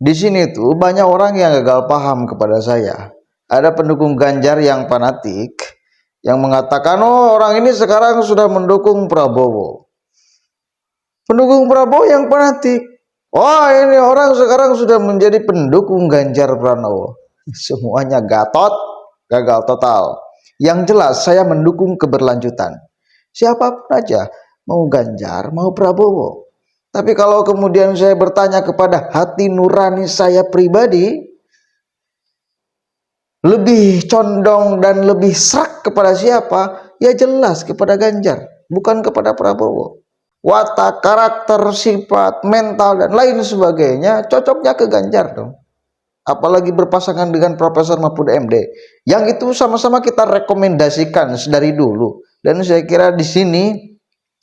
Di sini tuh banyak orang yang gagal paham kepada saya. Ada pendukung Ganjar yang fanatik yang mengatakan, oh orang ini sekarang sudah mendukung Prabowo. Pendukung Prabowo yang fanatik. Wah, ini orang sekarang sudah menjadi pendukung Ganjar Pranowo. Semuanya gatot, gagal total. Yang jelas saya mendukung keberlanjutan. Siapapun aja, mau Ganjar, mau Prabowo. Tapi kalau kemudian saya bertanya kepada hati nurani saya pribadi, lebih condong dan lebih serak kepada siapa? Ya jelas kepada Ganjar, bukan kepada Prabowo. Watak, karakter, sifat, mental, dan lain sebagainya cocoknya ke Ganjar dong. Apalagi berpasangan dengan Profesor Mahfud MD, yang itu sama-sama kita rekomendasikan dari dulu. Dan saya kira di sini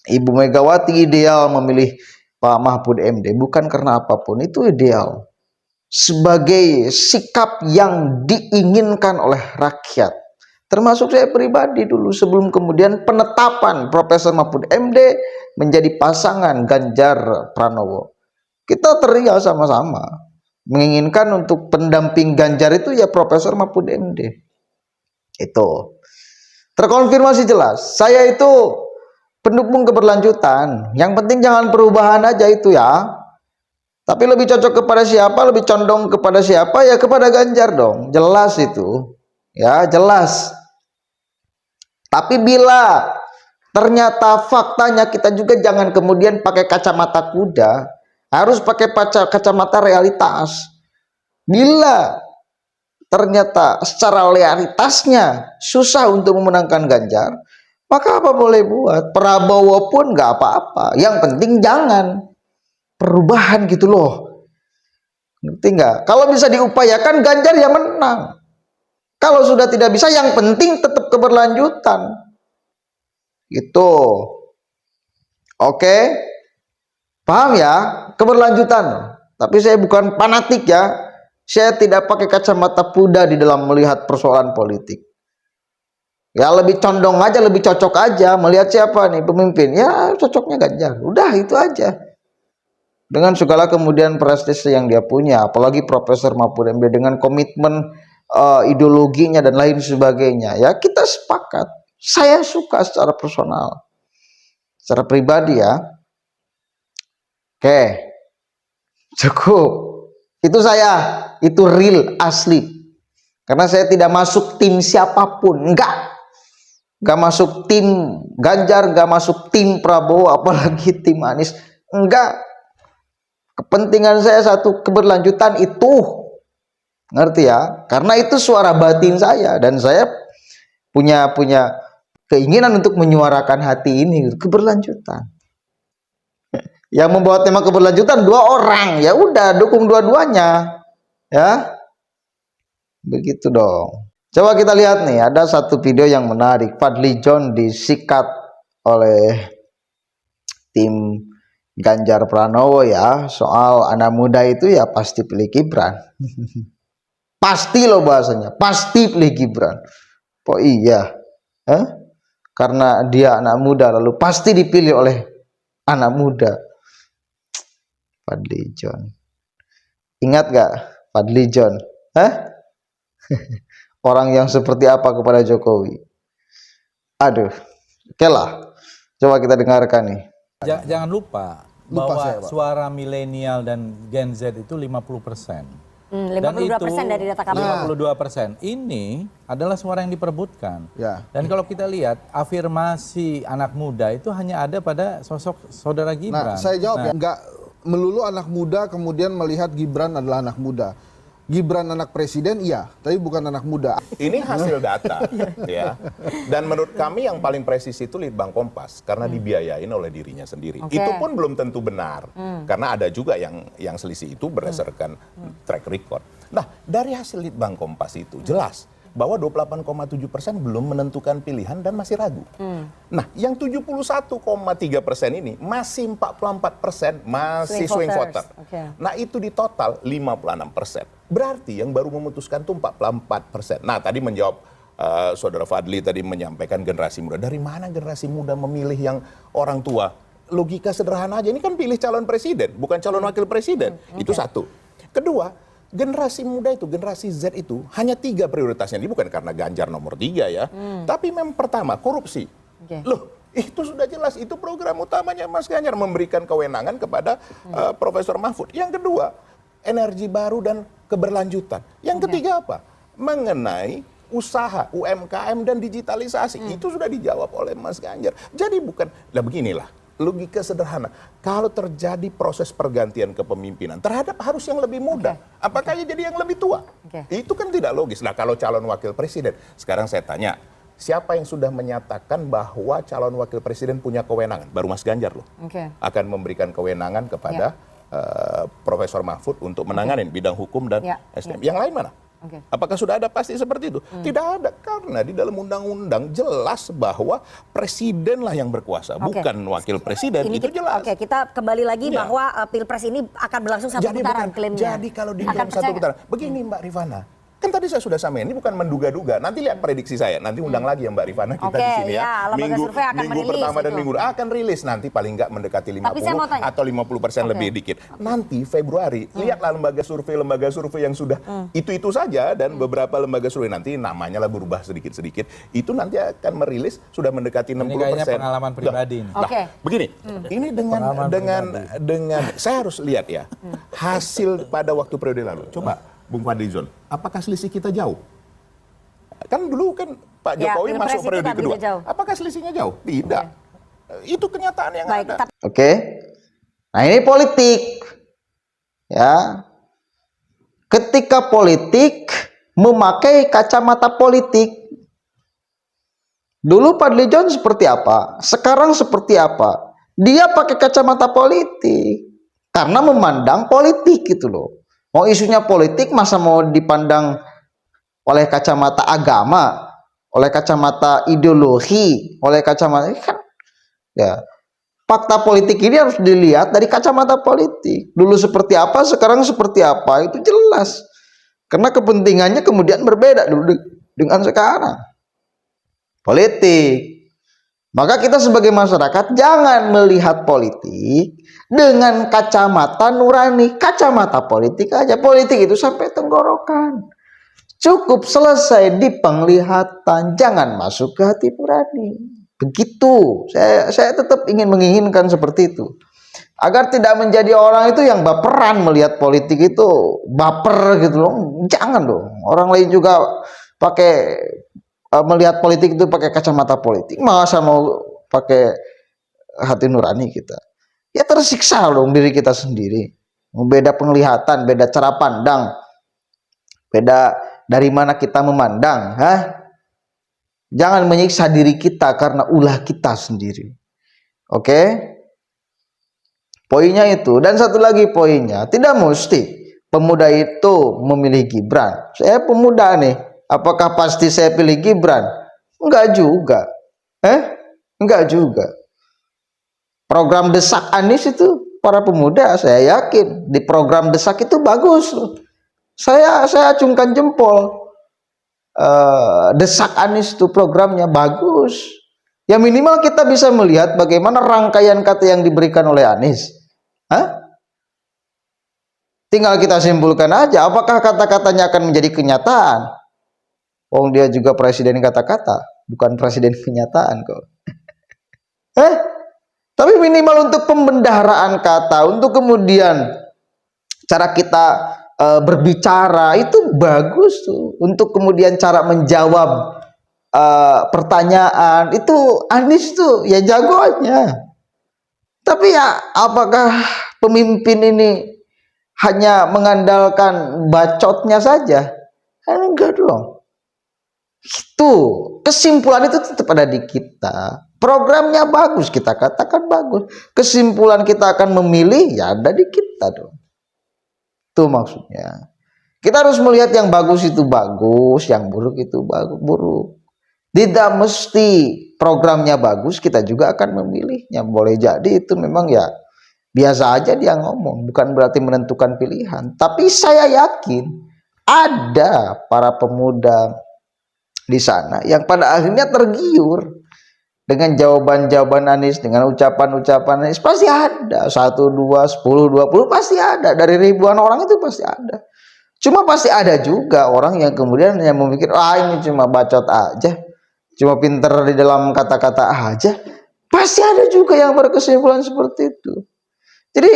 Ibu Megawati ideal memilih Pak Mahfud MD bukan karena apapun, itu ideal sebagai sikap yang diinginkan oleh rakyat. Termasuk saya pribadi dulu sebelum kemudian penetapan Profesor Mahfud MD menjadi pasangan Ganjar Pranowo. Kita teriak sama-sama menginginkan untuk pendamping Ganjar itu ya Profesor Mahfud MD. Itu terkonfirmasi jelas. Saya itu pendukung keberlanjutan. Yang penting jangan perubahan aja itu ya. Tapi lebih cocok kepada siapa, lebih condong kepada siapa, ya kepada Ganjar dong. Jelas itu. Ya, jelas. Tapi bila ternyata faktanya, kita juga jangan kemudian pakai kacamata kuda, harus pakai kacamata realitas. Bila ternyata secara realitasnya susah untuk memenangkan Ganjar, maka apa boleh buat? Prabowo pun nggak apa-apa. Yang penting jangan perubahan gitu loh. Ngerti nggak? Kalau bisa diupayakan Ganjar ya menang. Kalau sudah tidak bisa, yang penting tetap keberlanjutan. Gitu. Oke. Paham ya? Keberlanjutan. Tapi saya bukan fanatik ya. Saya tidak pakai kacamata kuda di dalam melihat persoalan politik. Ya lebih condong aja, lebih cocok aja melihat siapa nih pemimpin. Ya cocoknya Ganjar. Udah itu aja. Dengan segala kemudian prestasi yang dia punya, apalagi Profesor Mahfud MD dengan komitmen ideologinya dan lain sebagainya, ya kita sepakat. Saya suka secara personal, secara pribadi ya. Oke, cukup. Itu saya, itu real, asli. Karena saya tidak masuk tim siapapun, enggak masuk tim Ganjar, enggak masuk tim Prabowo, apalagi tim Anies, enggak. Kepentingan saya satu, keberlanjutan itu. Ngerti ya? Karena itu suara batin saya, dan saya punya keinginan untuk menyuarakan hati ini, keberlanjutan. Yang membawa tema keberlanjutan dua orang, ya udah dukung dua-duanya. Ya. Begitu dong. Coba kita lihat nih, ada satu video yang menarik. Fadly John disikat oleh tim Ganjar Pranowo ya, soal anak muda itu ya pasti pilih Gibran. Pasti loh bahasanya, pasti pilih Gibran. Oh iya, karena dia anak muda lalu pasti dipilih oleh anak muda. Fadly John, ingat gak Fadly John? Orang yang seperti apa kepada Jokowi? Aduh, oke lah, coba kita dengarkan nih. Jangan lupa bahwa saya, suara milenial dan Gen Z itu 50%. 52% dari data KPU. 52%. Ini adalah suara yang diperebutkan. Ya. Dan kalau kita lihat afirmasi anak muda itu hanya ada pada sosok saudara Gibran. Nah, saya jawab ya, nggak melulu anak muda kemudian melihat Gibran adalah anak muda. Gibran anak presiden iya, tapi bukan anak muda. Ini hasil data, ya. Dan menurut kami yang paling presis itu Litbang Kompas karena dibiayain oleh dirinya sendiri. Itu pun belum tentu benar, karena ada juga yang selisih itu berdasarkan track record. Nah, dari hasil Litbang Kompas itu jelas bahwa 28,7% belum menentukan pilihan dan masih ragu. Nah, yang 71,3% ini masih 44% masih swing voter. Nah, itu di total 56%. Berarti yang baru memutuskan itu 44%. Nah, tadi menjawab saudara Fadly tadi menyampaikan generasi muda. Dari mana generasi muda memilih yang orang tua? Logika sederhana aja, ini kan pilih calon presiden, bukan calon wakil presiden. Itu satu. Kedua, generasi muda itu, generasi Z itu hanya 3 prioritasnya. Ini bukan karena Ganjar nomor 3 ya. Tapi memang pertama, korupsi. Loh, itu sudah jelas. Itu program utamanya Mas Ganjar, memberikan kewenangan kepada Profesor Mahfud. Yang kedua, energi baru dan keberlanjutan. Yang ketiga apa? Mengenai usaha, UMKM dan digitalisasi. Itu sudah dijawab oleh Mas Ganjar. Jadi bukan, lah beginilah. Logika sederhana, kalau terjadi proses pergantian kepemimpinan terhadap harus yang lebih muda, apakah ia jadi yang lebih tua? Itu kan tidak logis. Nah, kalau calon wakil presiden, sekarang saya tanya, siapa yang sudah menyatakan bahwa calon wakil presiden punya kewenangan? Baru Mas Ganjar loh, akan memberikan kewenangan kepada Profesor Mahfud untuk menangani bidang hukum dan SDM. Yang lain mana? Apakah sudah ada pasti seperti itu? Tidak ada, karena di dalam undang-undang jelas bahwa presidenlah yang berkuasa, bukan wakil presiden. Ini itu jelas. Kita kembali lagi bahwa Pilpres ini akan berlangsung satu putaran, klaimnya. Jadi kalau di dalam satu putaran, begini Mbak Rifana, kan tadi saya sudah samain, ini bukan menduga-duga. Nanti lihat prediksi saya, nanti undang lagi ya Mbak Rifana kita di sini ya. Minggu pertama dan minggu akan rilis, nanti paling nggak mendekati 50 atau 50% lebih dikit. Nanti Februari, lihatlah lembaga survei yang sudah itu saja, dan beberapa lembaga survei nanti namanya lah berubah sedikit-sedikit. Itu nanti akan merilis sudah mendekati 60%. Ini kayaknya pengalaman pribadi. Begini, ini dengan saya harus lihat ya hasil pada waktu periode lalu. Coba Bung Fadlizon, apakah selisih kita jauh? Kan dulu kan Pak Jokowi masuk periode kedua. Apakah selisihnya jauh? Tidak. Itu kenyataan yang ada. Nah, ini politik. Ya. Ketika politik memakai kacamata politik. Dulu Fadlizon seperti apa? Sekarang seperti apa? Dia pakai kacamata politik karena memandang politik gitu loh. Mau isunya politik, masa mau dipandang oleh kacamata agama, oleh kacamata ideologi, oleh kacamata kan ya. Fakta politik ini harus dilihat dari kacamata politik. Dulu seperti apa, sekarang seperti apa, itu jelas. Karena kepentingannya kemudian berbeda dulu dengan sekarang. Politik. Maka kita sebagai masyarakat jangan melihat politik dengan kacamata nurani, kacamata politik aja. Politik itu sampai tenggorokan. Cukup selesai di penglihatan, jangan masuk ke hati nurani. Begitu. Saya tetap menginginkan seperti itu. Agar tidak menjadi orang itu yang baperan melihat politik itu, baper gitu loh. Jangan dong. Orang lain juga pakai melihat politik itu pakai kacamata politik, masa mau pakai hati nurani kita? Ya tersiksa dong diri kita sendiri. Beda penglihatan, beda cara pandang, beda dari mana kita memandang. Jangan menyiksa diri kita karena ulah kita sendiri. Poinnya itu. Dan satu lagi poinnya, tidak mesti pemuda itu memilih Gibran. Saya pemuda nih, apakah pasti saya pilih Gibran? Enggak juga. Enggak juga. Program desak Anies itu para pemuda, saya yakin di program desak itu bagus. Saya acungkan jempol. Desak Anies itu programnya bagus. Ya minimal kita bisa melihat bagaimana rangkaian kata yang diberikan oleh Anies. Tinggal kita simpulkan aja apakah kata-katanya akan menjadi kenyataan. Dia juga presiden kata-kata, bukan presiden kenyataan kok. Tapi minimal untuk pembendaharaan kata, untuk kemudian cara kita berbicara itu bagus tuh. Untuk kemudian cara menjawab pertanyaan itu Anies tuh ya jagoannya. Tapi ya apakah pemimpin ini hanya mengandalkan bacotnya saja? Enggak dong. Itu kesimpulan itu tetap ada di kita. Programnya bagus, kita katakan bagus. Kesimpulan kita akan memilih ya ada di kita dong. Itu maksudnya. Kita harus melihat yang bagus itu bagus, yang buruk itu buruk. Tidak mesti programnya bagus kita juga akan memilihnya. Boleh jadi itu memang ya biasa aja dia ngomong, bukan berarti menentukan pilihan. Tapi saya yakin ada para pemuda di sana yang pada akhirnya tergiur dengan jawaban-jawaban Anies, dengan ucapan-ucapan Anies, pasti ada 1, 2, 10, 20, pasti ada. Dari ribuan orang itu pasti ada. Cuma pasti ada juga orang yang kemudian yang memikir, ini cuma bacot aja, cuma pinter di dalam kata-kata aja. Pasti ada juga yang berkesimpulan seperti itu. Jadi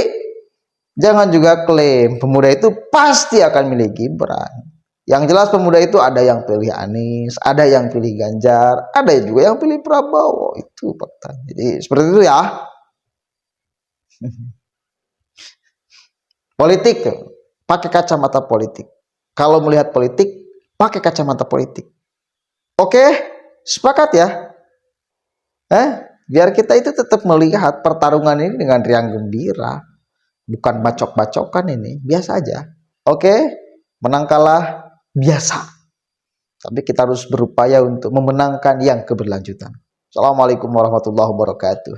jangan juga klaim pemuda itu pasti akan milih Gibran. Yang jelas pemuda itu ada yang pilih Anies, ada yang pilih Ganjar, ada juga yang pilih Prabowo. Itu fakta. Jadi seperti itu ya. Politik tuh, pakai kacamata politik. Kalau melihat politik, pakai kacamata politik. Oke, sepakat ya? Biar kita itu tetap melihat pertarungan ini dengan riang gembira. Bukan bacok-bacokan ini, biasa aja. Oke, menang kalah biasa. Tapi kita harus berupaya untuk memenangkan yang keberlanjutan. Assalamualaikum warahmatullahi wabarakatuh.